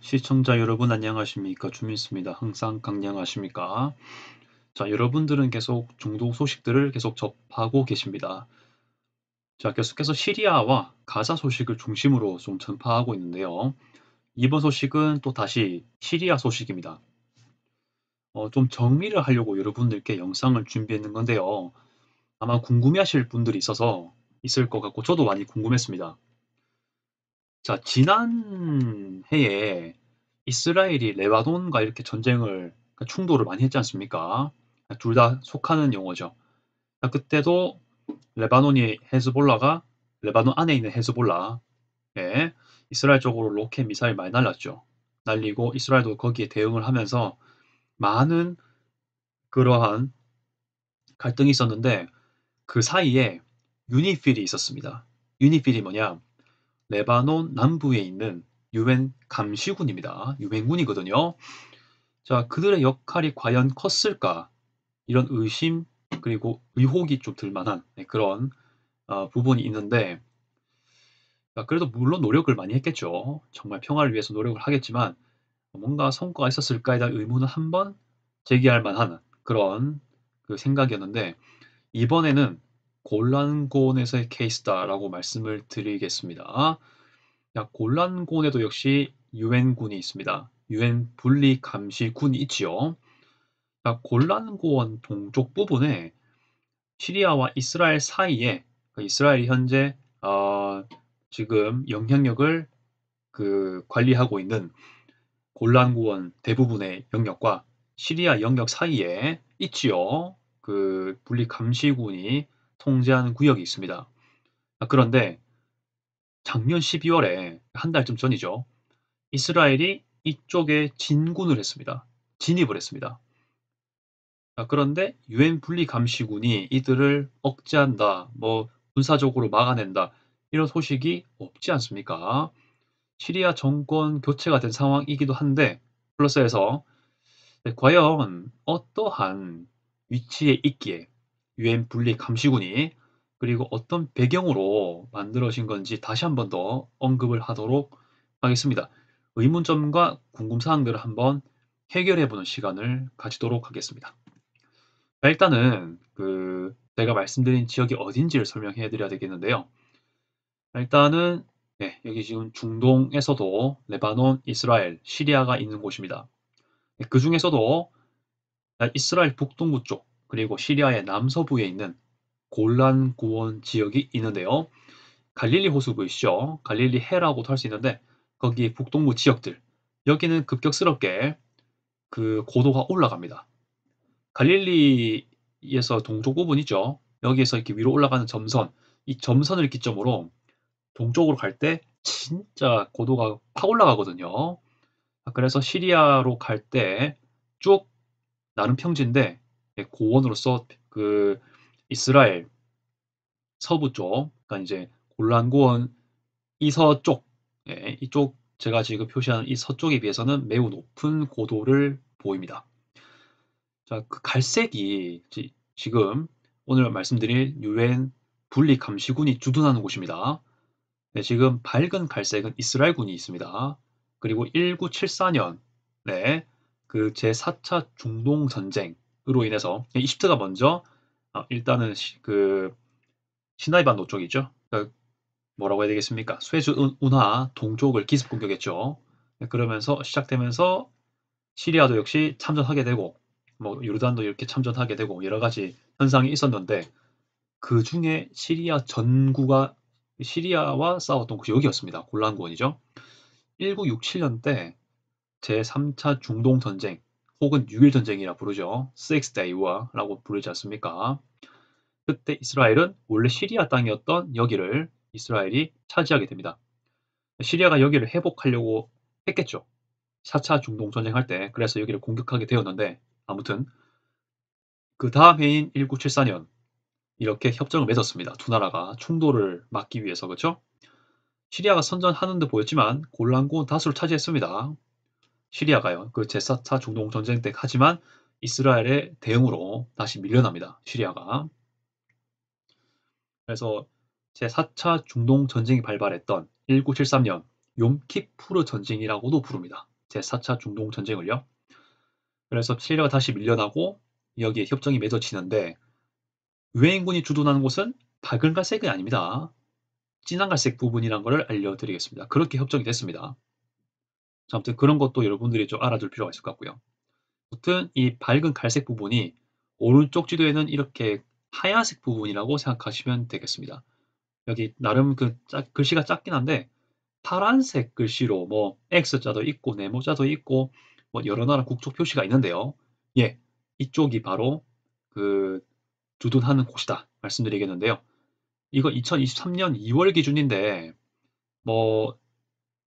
시청자 여러분 안녕하십니까? 주민수입니다. 항상 강령하십니까? 자, 여러분들은 계속 중동 소식들을 계속 접하고 계십니다. 자, 계속해서 시리아와 가자 소식을 중심으로 좀 전파하고 있는데요. 이번 소식은 또 다시 시리아 소식입니다. 좀 정리를 하려고 여러분들께 영상을 준비했는 건데요. 아마 궁금해하실 분들이 있을 것 같고 저도 많이 궁금했습니다. 자, 지난 해에 이스라엘이 레바논과 이렇게 그러니까 충돌을 많이 했지 않습니까? 둘 다 속하는 용어죠. 그때도 레바논 안에 있는 헤즈볼라에 이스라엘 쪽으로 로켓 미사일 많이 날랐죠. 날리고 이스라엘도 거기에 대응을 하면서 많은 그러한 갈등이 있었는데 그 사이에 유니필이 있었습니다. 유니필이 뭐냐? 레바논 남부에 있는 유엔 감시군입니다. 유엔군이거든요. 자, 그들의 역할이 과연 컸을까? 이런 의심 그리고 의혹이 좀 들만한 그런 부분이 있는데 그래도 물론 노력을 많이 했겠죠. 정말 평화를 위해서 노력을 하겠지만 뭔가 성과가 있었을까에 대한 의문은 한번 제기할 만한 그런 그 생각이었는데 이번에는 골란고원에서의 케이스다라고 말씀을 드리겠습니다. 골란고원에도 역시 유엔군이 있습니다. 유엔 분리감시군이 있지요. 골란고원 동쪽 부분에 시리아와 이스라엘 사이에 이스라엘이 현재 지금 영향력을 관리하고 있는 골란고원 대부분의 영역과 시리아 영역 사이에 있지요. 그 분리감시군이 통제하는 구역이 있습니다. 그런데 작년 12월에 한 달쯤 전이죠. 이스라엘이 이쪽에 진군을 했습니다. 진입을 했습니다. 그런데 유엔 분리감시군이 이들을 억제한다, 군사적으로 막아낸다, 이런 소식이 없지 않습니까? 시리아 정권 교체가 된 상황이기도 한데, 플러스해서 과연 어떠한 위치에 있기에 유엔 분리감시군이 그리고 어떤 배경으로 만들어진 건지 다시 한번 더 언급을 하도록 하겠습니다. 의문점과 궁금사항들을 한번 해결해보는 시간을 가지도록 하겠습니다. 일단은 제가 말씀드린 지역이 어딘지를 설명해 드려야 되겠는데요. 일단은 여기 지금 중동에서도 레바논, 이스라엘, 시리아가 있는 곳입니다. 그중에서도 이스라엘 북동부 쪽 그리고 시리아의 남서부에 있는 골란 고원 지역이 있는데요. 갈릴리 호수 보이시죠? 갈릴리 해라고도 할 수 있는데 거기 북동부 지역들 여기는 급격스럽게 그 고도가 올라갑니다. 갈릴리에서 동쪽 부분 있죠? 여기에서 이렇게 위로 올라가는 점선, 이 점선을 기점으로 동쪽으로 갈 때 진짜 고도가 확 올라가거든요. 그래서 시리아로 갈 때 쭉 나름 평지인데 고원으로서 이스라엘 서부 쪽, 그러니까 이제 골란 고원 이 서쪽, 이쪽 제가 지금 표시한 이 서쪽에 비해서는 매우 높은 고도를 보입니다. 자, 그 갈색이 지금 오늘 말씀드릴 유엔 분리감시군이 주둔하는 곳입니다. 지금 밝은 갈색은 이스라엘군이 있습니다. 그리고 1974년 그 제4차 중동 전쟁으로 인해서 이집트가 먼저 일단은 시나이 반도 쪽이죠. 뭐라고 해야 되겠습니까? 스웨즈 운하 동쪽을 기습 공격했죠. 그러면서 시작되면서 시리아도 역시 참전하게 되고 요르단도 이렇게 참전하게 되고 여러 가지 현상이 있었는데 그 중에 시리아와 싸웠던 곳이 여기였습니다. 골란고원이죠. 1967년 때 제3차 중동 전쟁 혹은 6일 전쟁이라 부르죠. Six Day War라고 부르지 않습니까? 그때 이스라엘은 원래 시리아 땅이었던 여기를 이스라엘이 차지하게 됩니다. 시리아가 여기를 회복하려고 했겠죠. 4차 중동 전쟁 할 때 그래서 여기를 공격하게 되었는데 아무튼 그 다음 해인 1974년 이렇게 협정을 맺었습니다. 두 나라가 충돌을 막기 위해서 그렇죠? 시리아가 선전하는 듯 보였지만 골란고원 다수를 차지했습니다. 시리아가요. 그 제4차 중동 전쟁 때 하지만 이스라엘의 대응으로 다시 밀려납니다. 시리아가. 그래서 제4차 중동 전쟁이 발발했던 1973년 욤키푸르 전쟁이라고도 부릅니다. 제4차 중동 전쟁을요. 그래서 시리아가 다시 밀려나고 여기에 협정이 맺어지는데 유엔군이 주둔하는 곳은 밝은 갈색이 아닙니다. 진한 갈색 부분이란 것을 알려드리겠습니다. 그렇게 협정이 됐습니다. 자, 아무튼 그런 것도 여러분들이 좀 알아둘 필요가 있을 것 같고요. 아무튼 이 밝은 갈색 부분이 오른쪽 지도에는 이렇게 하얀색 부분이라고 생각하시면 되겠습니다. 여기 나름 글씨가 작긴 한데 파란색 글씨로 뭐 X자도 있고 네모자도 있고 뭐 여러 나라 국적 표시가 있는데요. 예, 이쪽이 바로 그 주둔하는 곳이다 말씀드리겠는데요. 이거 2023년 2월 기준인데 뭐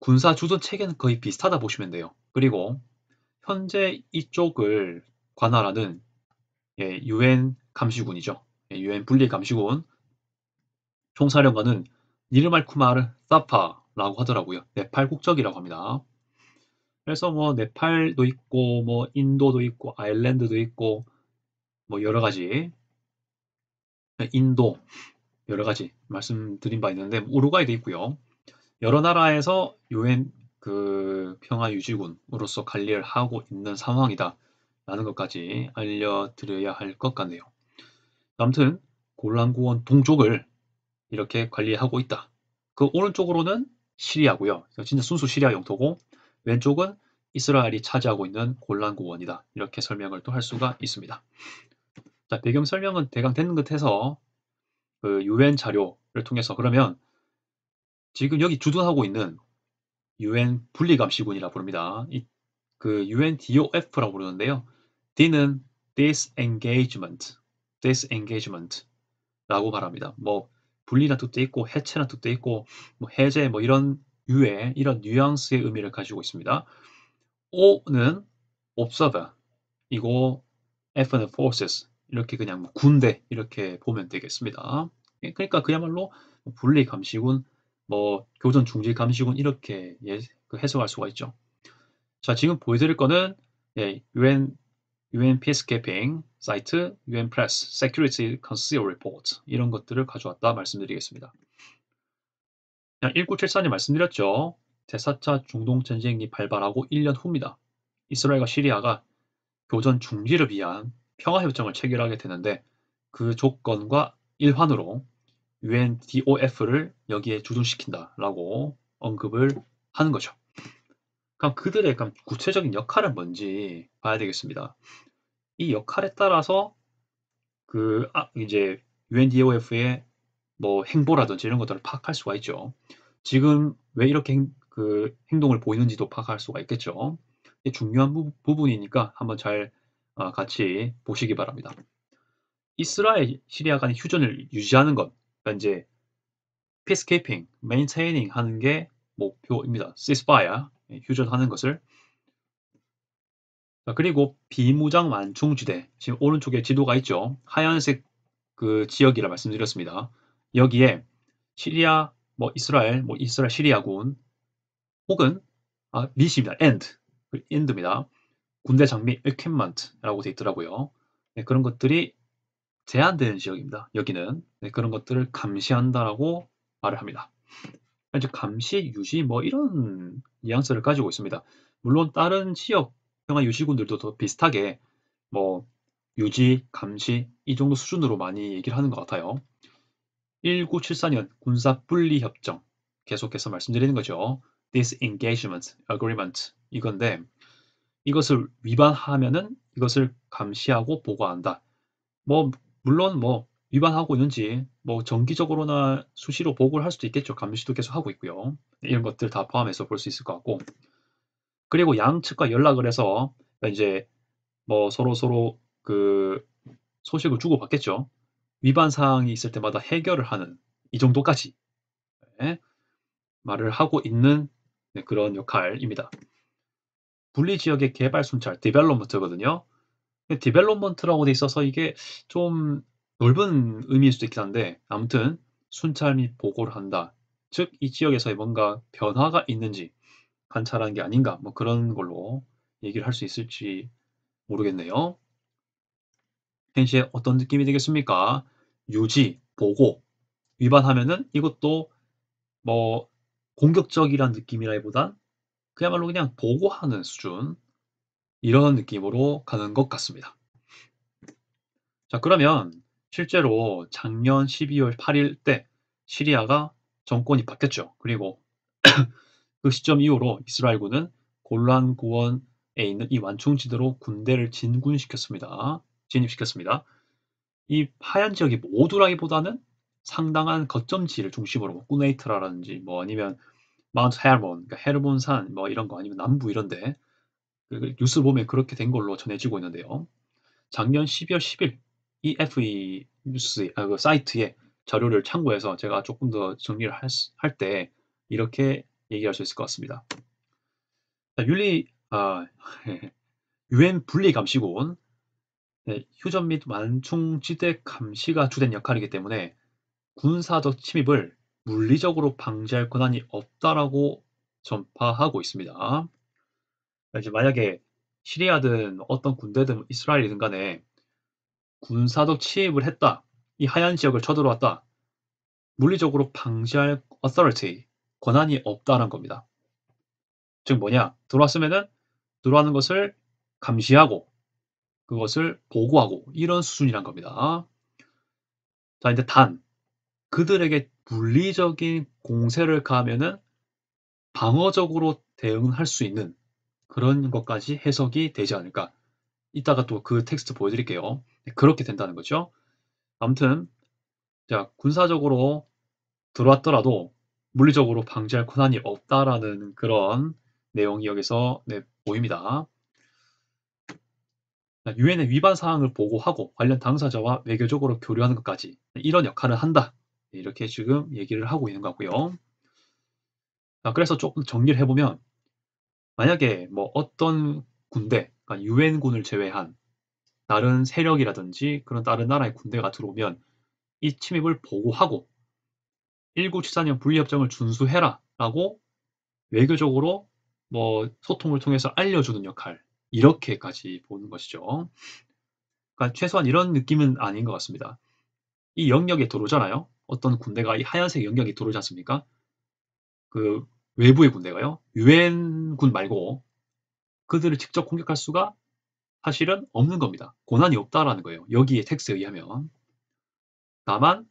군사 주둔 체계는 거의 비슷하다 보시면 돼요. 그리고 현재 이쪽을 관할하는 유엔 감시군이죠. 유엔 분리 감시군 총사령관은 니르말쿠마르 사파라고 하더라고요. 네팔 국적이라고 합니다. 그래서 뭐 네팔도 있고 뭐 인도도 있고 아일랜드도 있고 뭐 여러 가지 인도 여러 가지 말씀드린 바 있는데 우루과이도 있고요. 여러 나라에서 유엔 평화 유지군으로서 관리를 하고 있는 상황이다 라는 것까지 알려드려야 할 것 같네요. 아무튼 골란구원 동쪽을 이렇게 관리하고 있다. 그 오른쪽으로는 시리아고요. 진짜 순수 시리아 영토고 왼쪽은 이스라엘이 차지하고 있는 골란고원이다. 이렇게 설명을 또 할 수가 있습니다. 자, 배경 설명은 대강 된 듯해서 그 유엔 자료를 통해서 그러면 지금 여기 주둔하고 있는 유엔 분리감시군이라 부릅니다. 그 UNDOF라고 부르는데요. D는 disengagement라고 말합니다. 뭐 분리란 뜻도 있고 해체란 뜻도 있고 뭐 해제 뭐 이런 유의 이런 뉘앙스의 의미를 가지고 있습니다. O는 observer 이고 F는 forces 이렇게 그냥 뭐 군대 이렇게 보면 되겠습니다. 그러니까 그야말로 분리 감시군, 뭐 교전 중지 감시군 이렇게 해석할 수가 있죠. 자, 지금 보여드릴 거는 UN Peacekeeping 사이트, UN Press, Security Council Report 이런 것들을 가져왔다 말씀드리겠습니다. 1974년 말씀드렸죠. 제4차 중동전쟁이 발발하고 1년 후입니다. 이스라엘과 시리아가 교전 중지를 위한 평화협정을 체결하게 되는데 그 조건과 일환으로 UNDOF를 여기에 주둔시킨다라고 언급을 하는 거죠. 그럼 그들의 구체적인 역할은 뭔지 봐야 되겠습니다. 이 역할에 따라서 이제 UNDOF의 뭐 행보라든지 이런 것들을 파악할 수가 있죠. 지금 왜 이렇게 행동을 보이는지도 파악할 수가 있겠죠. 중요한 부분이니까 한번 잘 같이 보시기 바랍니다. 이스라엘, 시리아 간의 휴전을 유지하는 것, 그러니까 이제 peacekeeping, maintaining 하는 게 목표입니다. ceasefire, 휴전하는 것을. 그리고 비무장 완충지대, 지금 오른쪽에 지도가 있죠. 하얀색 그 지역이라 말씀드렸습니다. 여기에 시리아, 이스라엘 시리아군 혹은 미시입니다. end입니다. 군대 장비 equipment라고 되어 있더라고요. 네, 그런 것들이 제한되는 지역입니다. 여기는 그런 것들을 감시한다라고 말을 합니다. 이제 감시, 유지 뭐 이런 뉘앙스를 가지고 있습니다. 물론 다른 지역 평화 유지군들도 더 비슷하게 뭐 유지, 감시 이 정도 수준으로 많이 얘기를 하는 것 같아요. 1974년 군사 분리 협정 계속해서 말씀드리는 거죠. Disengagement Agreement 이건데 이것을 위반하면은 이것을 감시하고 보고한다. 뭐 물론 뭐 위반하고 있는지 뭐 정기적으로나 수시로 보고를 할 수도 있겠죠. 감시도 계속 하고 있고요. 이런 것들 다 포함해서 볼 수 있을 것 같고 그리고 양측과 연락을 해서 이제 뭐 서로 그 소식을 주고받겠죠. 위반 사항이 있을 때마다 해결을 하는 이 정도까지 말을 하고 있는 그런 역할입니다. 분리 지역의 개발 순찰, 디벨롭먼트거든요. 디벨롭먼트라고 돼 있어서 이게 좀 넓은 의미일 수도 있긴 한데 아무튼 순찰 및 보고를 한다. 즉 이 지역에서의 뭔가 변화가 있는지 관찰하는 게 아닌가 뭐 그런 걸로 얘기를 할 수 있을지 모르겠네요. 현재 어떤 느낌이 되겠습니까? 유지, 보고, 위반하면은 이것도 뭐 공격적이란 느낌이라기보단 그야말로 그냥 보고하는 수준, 이런 느낌으로 가는 것 같습니다. 자, 그러면 실제로 작년 12월 8일 때 시리아가 정권이 바뀌었죠. 그리고 그 시점 이후로 이스라엘군은 골란 고원에 있는 이 완충지대로 군대를 진입시켰습니다. 이 하얀 지역이 모두라기보다는 상당한 거점지를 중심으로 뭐 꾸네이트라든지 뭐 아니면 마운트 헤르몬, 그러니까 헤르몬산 뭐 이런 거 아니면 남부 이런데 그 뉴스 보면 그렇게 된 걸로 전해지고 있는데요. 작년 12월 10일 EFE 뉴스 그 사이트에 자료를 참고해서 제가 조금 더 정리를 할 때 이렇게 얘기할 수 있을 것 같습니다. 자, 유엔 분리감시군, 네, 휴전 및 완충지대 감시가 주된 역할이기 때문에 군사적 침입을 물리적으로 방지할 권한이 없다라고 전파하고 있습니다. 이제 만약에 시리아든 어떤 군대든 이스라엘이든 간에 군사적 침입을 했다, 이 하얀 지역을 쳐들어왔다, 물리적으로 방지할 authority, 권한이 없다는 겁니다. 즉 뭐냐, 들어왔으면은 들어가는 것을 감시하고 그것을 보고하고 이런 수준이란 겁니다. 자, 이제 단 그들에게 물리적인 공세를 가하면은 방어적으로 대응할 수 있는 그런 것까지 해석이 되지 않을까. 이따가 또 그 텍스트 보여드릴게요. 그렇게 된다는 거죠. 아무튼 자, 군사적으로 들어왔더라도 물리적으로 방지할 권한이 없다라는 그런 내용이 여기서 보입니다. 유엔의 위반 사항을 보고하고 관련 당사자와 외교적으로 교류하는 것까지 이런 역할을 한다. 이렇게 지금 얘기를 하고 있는 거고요. 그래서 조금 정리를 해보면 만약에 뭐 어떤 군대, 그러니까 유엔군을 제외한 다른 세력이라든지 그런 다른 나라의 군대가 들어오면 이 침입을 보고하고 1974년 분리협정을 준수해라 라고 외교적으로 뭐 소통을 통해서 알려주는 역할, 이렇게까지 보는 것이죠. 그러니까 최소한 이런 느낌은 아닌 것 같습니다. 이 영역에 들어오잖아요. 어떤 군대가 이 하얀색 영역에 들어오지 않습니까? 그 외부의 군대가요. 유엔군 말고 그들을 직접 공격할 수가 사실은 없는 겁니다. 권한이 없다라는 거예요. 여기에 텍스트에 의하면. 다만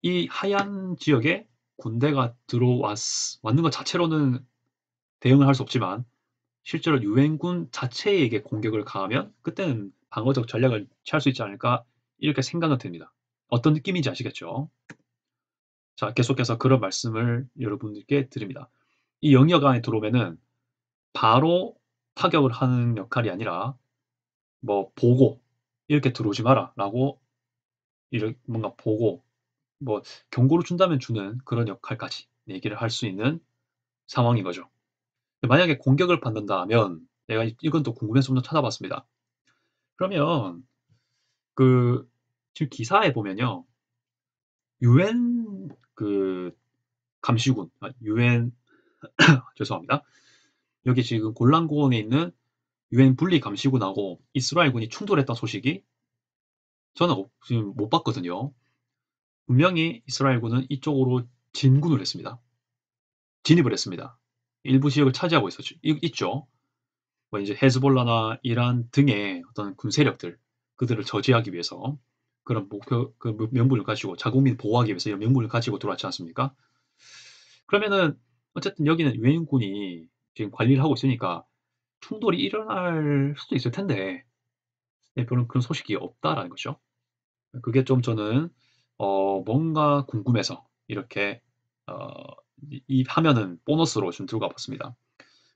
이 하얀 지역에 군대가 왔는 것 자체로는 대응을 할 수 없지만 실제로 유엔군 자체에게 공격을 가하면 그때는 방어적 전략을 취할 수 있지 않을까, 이렇게 생각은 듭니다. 어떤 느낌인지 아시겠죠? 자, 계속해서 그런 말씀을 여러분들께 드립니다. 이 영역 안에 들어오면은 바로 타격을 하는 역할이 아니라 뭐 보고 이렇게 들어오지 마라 라고 이렇게 뭔가 보고 뭐 경고를 준다면 주는 그런 역할까지 얘기를 할 수 있는 상황인 거죠. 만약에 공격을 받는다면 내가 이건 또 궁금해서 좀 더 찾아봤습니다. 그러면 그 지금 기사에 보면요. 유엔 그 감시군, 유엔 죄송합니다. 여기 지금 골란고원에 있는 유엔 분리 감시군하고 이스라엘군이 충돌했던 소식이 저는 지금 못 봤거든요. 분명히 이스라엘군은 이쪽으로 진군을 했습니다. 진입을 했습니다. 일부 지역을 차지하고 있죠. 뭐 이제 헤즈볼라나 이란 등의 어떤 군 세력들, 그들을 저지하기 위해서 그런 목표, 그 명분을 가지고 자국민 보호하기 위해서 이런 명분을 가지고 들어왔지 않습니까? 그러면은 어쨌든 여기는 유엔군이 지금 관리를 하고 있으니까 충돌이 일어날 수도 있을 텐데 별로 그런 소식이 없다라는 거죠. 그게 좀 저는 뭔가 궁금해서 이렇게 어, 이 화면은 보너스로 좀 들고 와봤습니다.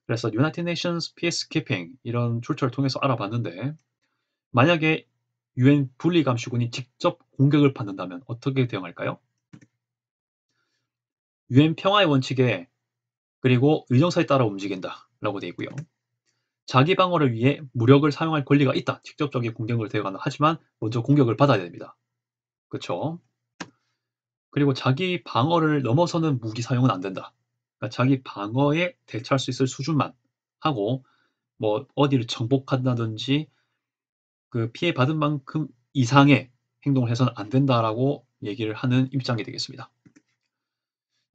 그래서 United Nations Peacekeeping 이런 출처를 통해서 알아봤는데 만약에 유엔 분리감시군이 직접 공격을 받는다면 어떻게 대응할까요? 유엔 평화의 원칙에 그리고 의정서에 따라 움직인다라고 되어 있고요. 자기 방어를 위해 무력을 사용할 권리가 있다. 직접적인 공격을 대응한다. 하지만 먼저 공격을 받아야 됩니다. 그렇죠? 그리고 자기 방어를 넘어서는 무기 사용은 안 된다. 그러니까 자기 방어에 대처할 수 있을 수준만 하고 뭐 어디를 정복한다든지 그 피해 받은 만큼 이상의 행동을 해서는 안 된다라고 얘기를 하는 입장이 되겠습니다.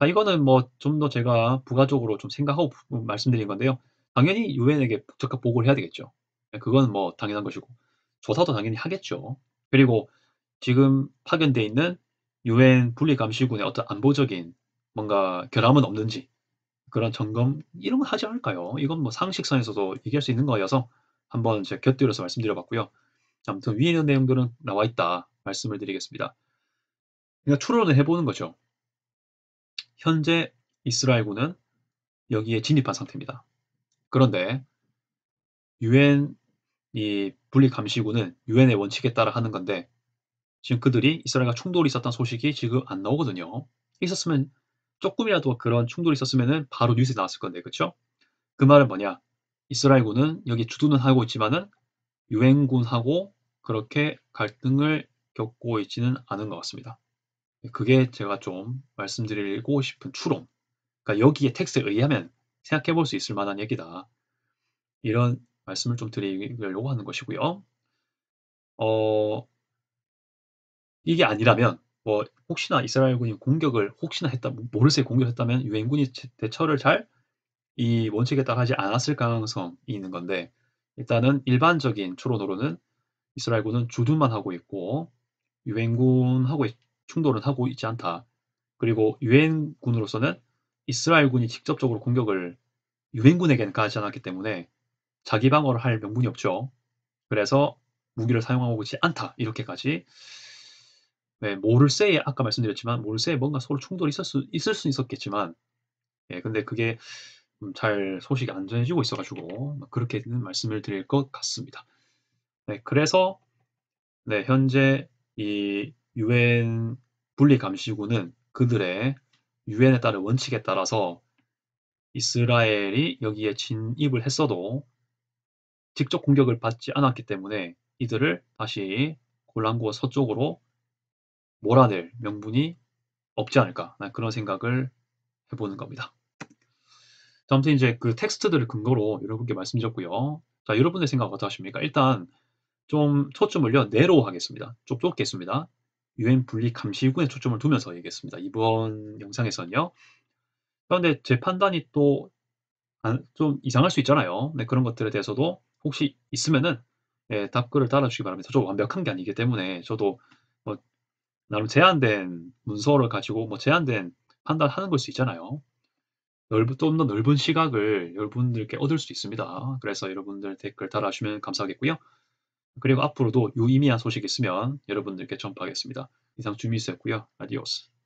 자, 이거는 뭐 좀 더 제가 부가적으로 좀 생각하고 말씀드린 건데요. 당연히 유엔에게 적극 보고를 해야 되겠죠. 예, 그건 뭐 당연한 것이고 조사도 당연히 하겠죠. 그리고 지금 파견돼 있는 유엔 분리감시군의 어떤 안보적인 뭔가 결함은 없는지 그런 점검 이런 건 하지 않을까요? 이건 뭐 상식선에서도 얘기할 수 있는 거여서 한번 제가 곁들여서 말씀드려 봤고요. 아무튼 위에 있는 내용들은 나와 있다 말씀을 드리겠습니다. 그러니까 추론을 해보는 거죠. 현재 이스라엘군은 여기에 진입한 상태입니다. 그런데 유엔 이 분리감시군은 유엔의 원칙에 따라 하는 건데 지금 그들이 이스라엘과 충돌이 있었던 소식이 지금 안 나오거든요. 있었으면 조금이라도 그런 충돌이 있었으면 바로 뉴스에 나왔을 건데 그렇죠? 그 말은 뭐냐? 이스라엘군은 여기 주둔은 하고 있지만은 유엔군하고 그렇게 갈등을 겪고 있지는 않은 것 같습니다. 그게 제가 좀 말씀드리고 싶은 추론. 그러니까 여기에 텍스트에 의하면 생각해 볼 수 있을 만한 얘기다. 이런 말씀을 좀 드리려고 하는 것이고요. 이게 아니라면 뭐 혹시나 이스라엘군이 공격을 혹시나 했다 모르쇠 공격했다면 유엔군이 대처를 잘 이 원칙에 따라 하지 않았을 가능성이 있는 건데 일단은 일반적인 추론으로는 이스라엘군은 주둔만 하고 있고 유엔군하고 충돌은 하고 있지 않다. 그리고 유엔군으로서는 이스라엘군이 직접적으로 공격을 유엔군에게는 가하지 않았기 때문에 자기 방어를 할 명분이 없죠. 그래서 무기를 사용하고 있지 않다. 이렇게까지 네, 모르쇠에 아까 말씀드렸지만 모르쇠에 뭔가 서로 충돌이 있을 수 있었겠지만 예, 근데 그게 잘 소식이 안 전해지고 있어가지고 그렇게는 말씀을 드릴 것 같습니다. 네, 그래서 네, 현재 이 유엔 분리감시구는 그들의 유엔에 따른 원칙에 따라서 이스라엘이 여기에 진입을 했어도 직접 공격을 받지 않았기 때문에 이들을 다시 골란구어 서쪽으로 몰아낼 명분이 없지 않을까 그런 생각을 해보는 겁니다. 자, 아무튼 이제 그 텍스트들을 근거로 여러분께 말씀드렸고요. 자, 여러분의 생각 어떠십니까? 일단 좀 초점을요 내로 하겠습니다. 좀 좁겠습니다. 유엔 분리 감시군에 초점을 두면서 얘기했습니다. 이번 영상에서는요. 그런데 제 판단이 또 좀 이상할 수 있잖아요. 네, 그런 것들에 대해서도 혹시 있으면은 예, 답글을 달아주시기 바랍니다. 저도 완벽한 게 아니기 때문에 저도 뭐 나름 제한된 문서를 가지고 뭐 제한된 판단하는 걸 수 있잖아요. 좀 더 넓은 시각을 여러분들께 얻을 수 있습니다. 그래서 여러분들 댓글 달아주시면 감사하겠고요. 그리고 앞으로도 유의미한 소식 있으면 여러분들께 전파하겠습니다. 이상 주미수였고요. 아디오스.